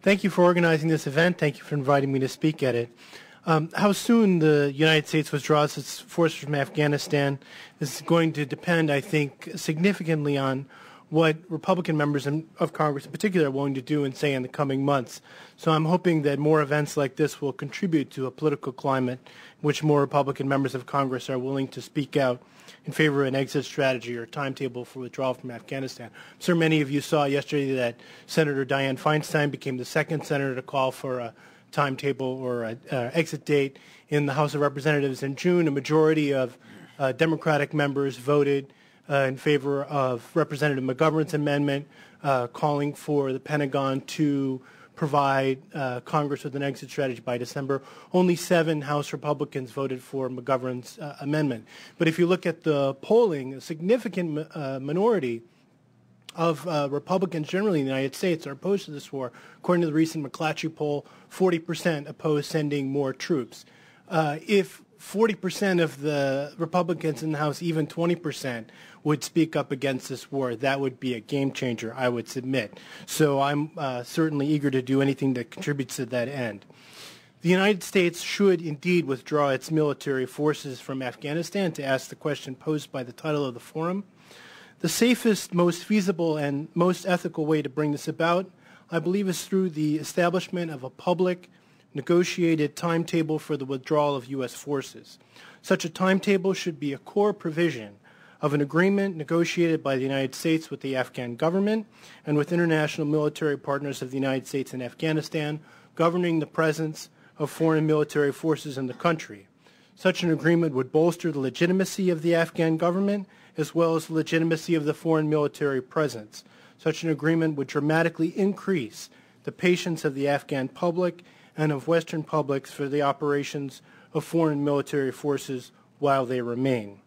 Thank you for organizing this event. Thank you for inviting me to speak at it. How soon the United States withdraws its forces from Afghanistan is going to depend, I think, significantly on what Republican members of Congress in particular are willing to do and say in the coming months. So I'm hoping that more events like this will contribute to a political climate in which more Republican members of Congress are willing to speak out in favor of an exit strategy or timetable for withdrawal from Afghanistan. I'm sure many of you saw yesterday that Senator Dianne Feinstein became the second senator to call for a timetable or an exit date in the House of Representatives in June. A majority of Democratic members voted in favor of Representative McGovern's amendment calling for the Pentagon to provide Congress with an exit strategy by December. Only 7 House Republicans voted for McGovern's amendment. But if you look at the polling, a significant minority of Republicans generally in the United States are opposed to this war. According to the recent McClatchy poll, 40% oppose sending more troops. If 40% of the Republicans in the House, even 20%, would speak up against this war, that would be a game changer, I would submit. So I'm certainly eager to do anything that contributes to that end. The United States should indeed withdraw its military forces from Afghanistan, to ask the question posed by the title of the forum. The safest, most feasible, and most ethical way to bring this about, I believe, is through the establishment of a public, negotiated timetable for the withdrawal of U.S. forces. Such a timetable should be a core provision of an agreement negotiated by the United States with the Afghan government and with international military partners of the United States in Afghanistan, governing the presence of foreign military forces in the country. Such an agreement would bolster the legitimacy of the Afghan government as well as the legitimacy of the foreign military presence. Such an agreement would dramatically increase the patience of the Afghan public and of Western publics for the operations of foreign military forces while they remain.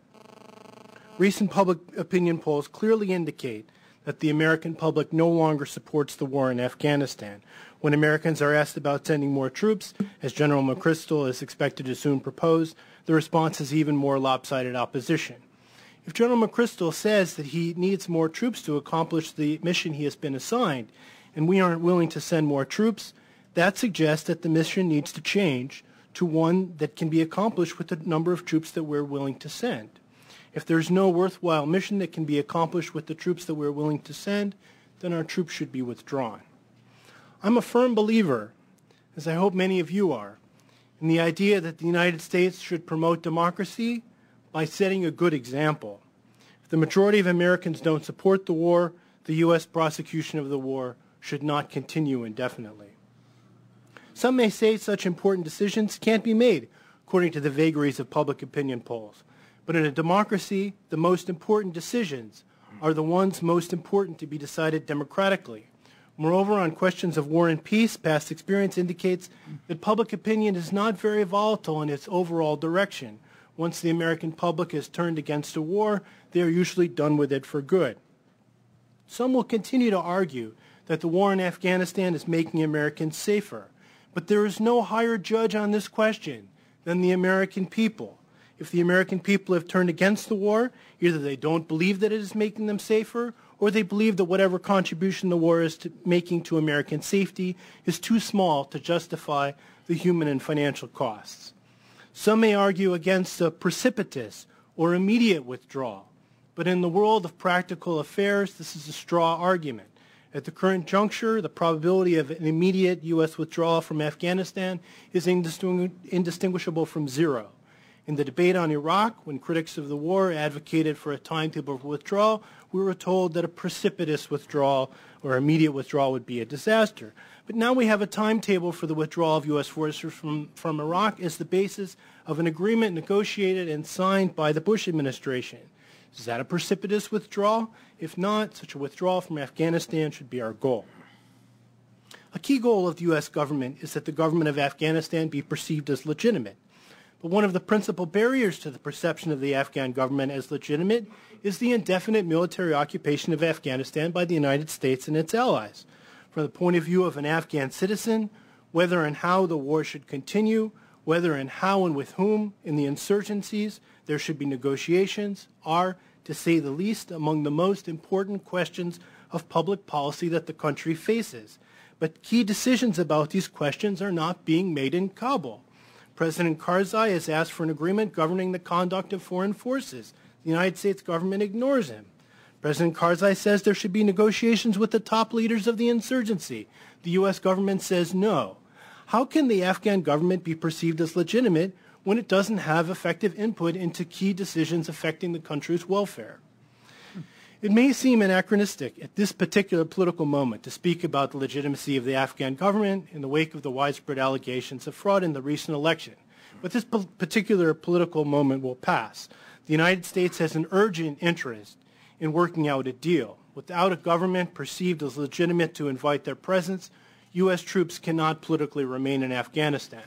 Recent public opinion polls clearly indicate that the American public no longer supports the war in Afghanistan. When Americans are asked about sending more troops, as General McChrystal is expected to soon propose, the response is even more lopsided opposition. If General McChrystal says that he needs more troops to accomplish the mission he has been assigned, and we aren't willing to send more troops, that suggests that the mission needs to change to one that can be accomplished with the number of troops that we're willing to send. If there's no worthwhile mission that can be accomplished with the troops that we're willing to send, then our troops should be withdrawn. I'm a firm believer, as I hope many of you are, in the idea that the United States should promote democracy by setting a good example. If the majority of Americans don't support the war, the U.S. prosecution of the war should not continue indefinitely. Some may say such important decisions can't be made according to the vagaries of public opinion polls. But in a democracy, the most important decisions are the ones most important to be decided democratically. Moreover, on questions of war and peace, past experience indicates that public opinion is not very volatile in its overall direction. Once the American public is turned against a war, they are usually done with it for good. Some will continue to argue that the war in Afghanistan is making Americans safer. But there is no higher judge on this question than the American people. If the American people have turned against the war, either they don't believe that it is making them safer, or they believe that whatever contribution the war is making to American safety is too small to justify the human and financial costs. Some may argue against a precipitous or immediate withdrawal, but in the world of practical affairs, this is a straw argument. At the current juncture, the probability of an immediate U.S. withdrawal from Afghanistan is indistinguishable from zero. In the debate on Iraq, when critics of the war advocated for a timetable for withdrawal, we were told that a precipitous withdrawal or immediate withdrawal would be a disaster. But now we have a timetable for the withdrawal of U.S. forces from Iraq as the basis of an agreement negotiated and signed by the Bush administration. Is that a precipitous withdrawal? If not, such a withdrawal from Afghanistan should be our goal. A key goal of the U.S. government is that the government of Afghanistan be perceived as legitimate. But one of the principal barriers to the perception of the Afghan government as legitimate is the indefinite military occupation of Afghanistan by the United States and its allies. From the point of view of an Afghan citizen, whether and how the war should continue, whether and how and with whom in the insurgencies there should be negotiations, are, to say the least, among the most important questions of public policy that the country faces. But key decisions about these questions are not being made in Kabul. President Karzai has asked for an agreement governing the conduct of foreign forces. The United States government ignores him. President Karzai says there should be negotiations with the top leaders of the insurgency. The U.S. government says no. How can the Afghan government be perceived as legitimate when it doesn't have effective input into key decisions affecting the country's welfare? It may seem anachronistic at this particular political moment to speak about the legitimacy of the Afghan government in the wake of the widespread allegations of fraud in the recent election, but this particular political moment will pass. The United States has an urgent interest in working out a deal. Without a government perceived as legitimate to invite their presence, U.S. troops cannot politically remain in Afghanistan.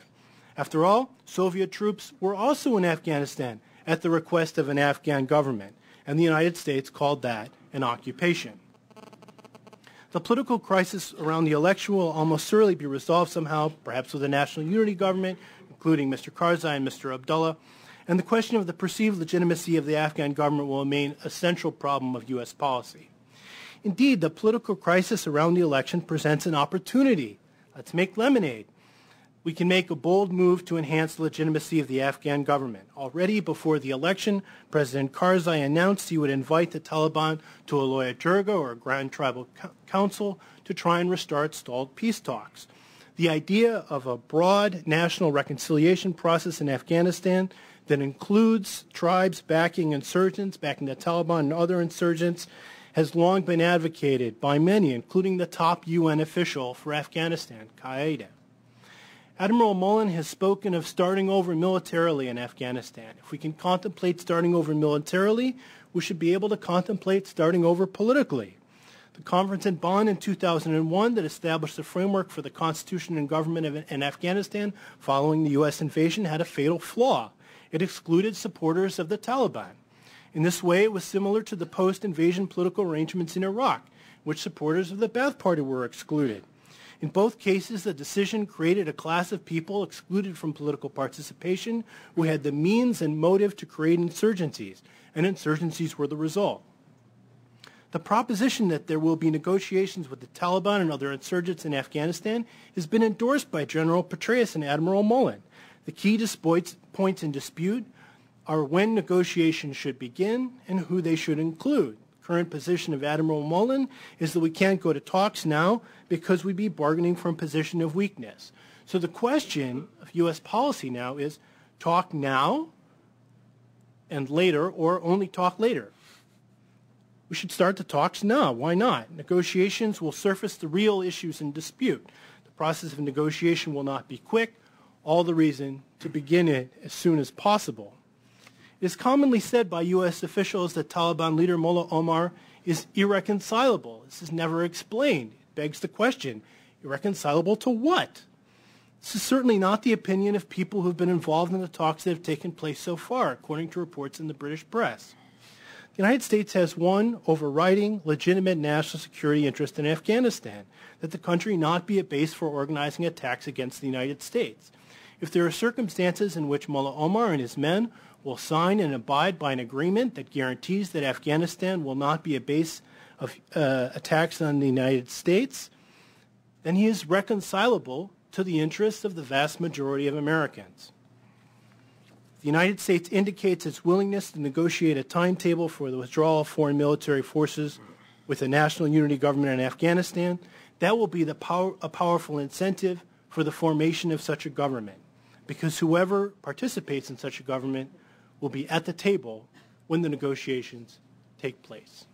After all, Soviet troops were also in Afghanistan at the request of an Afghan government, and the United States called that an occupation. The political crisis around the election will almost certainly be resolved somehow, perhaps with a national unity government, including Mr. Karzai and Mr. Abdullah, and the question of the perceived legitimacy of the Afghan government will remain a central problem of U.S. policy. Indeed, the political crisis around the election presents an opportunity. Let's make lemonade. We can make a bold move to enhance the legitimacy of the Afghan government. Already before the election, President Karzai announced he would invite the Taliban to a Loya Jirga, or a Grand Tribal Council, to try and restart stalled peace talks. The idea of a broad national reconciliation process in Afghanistan that includes tribes backing insurgents, backing the Taliban and other insurgents, has long been advocated by many, including the top UN official for Afghanistan, CATO. Admiral Mullen has spoken of starting over militarily in Afghanistan. If we can contemplate starting over militarily, we should be able to contemplate starting over politically. The conference in Bonn in 2001 that established the framework for the constitution and government in Afghanistan following the U.S. invasion had a fatal flaw. It excluded supporters of the Taliban. In this way, it was similar to the post-invasion political arrangements in Iraq, which supporters of the Ba'ath Party were excluded. In both cases, the decision created a class of people excluded from political participation who had the means and motive to create insurgencies, and insurgencies were the result. The proposition that there will be negotiations with the Taliban and other insurgents in Afghanistan has been endorsed by General Petraeus and Admiral Mullen. The key points in dispute are when negotiations should begin and who they should include. Current position of Admiral Mullen is that we can't go to talks now because we'd be bargaining from a position of weakness. So the question of U.S. policy now is talk now and later, or only talk later. We should start the talks now. Why not? Negotiations will surface the real issues in dispute. The process of negotiation will not be quick. All the reason to begin it as soon as possible. It is commonly said by U.S. officials that Taliban leader Mullah Omar is irreconcilable. This is never explained. It begs the question, irreconcilable to what? This is certainly not the opinion of people who have been involved in the talks that have taken place so far, according to reports in the British press. The United States has one overriding, legitimate national security interest in Afghanistan, that the country not be a base for organizing attacks against the United States. If there are circumstances in which Mullah Omar and his men will sign and abide by an agreement that guarantees that Afghanistan will not be a base of attacks on the United States, then he is reconcilable to the interests of the vast majority of Americans. The United States indicates its willingness to negotiate a timetable for the withdrawal of foreign military forces with a national unity government in Afghanistan. That will be a powerful incentive for the formation of such a government, because whoever participates in such a government will be at the table when the negotiations take place.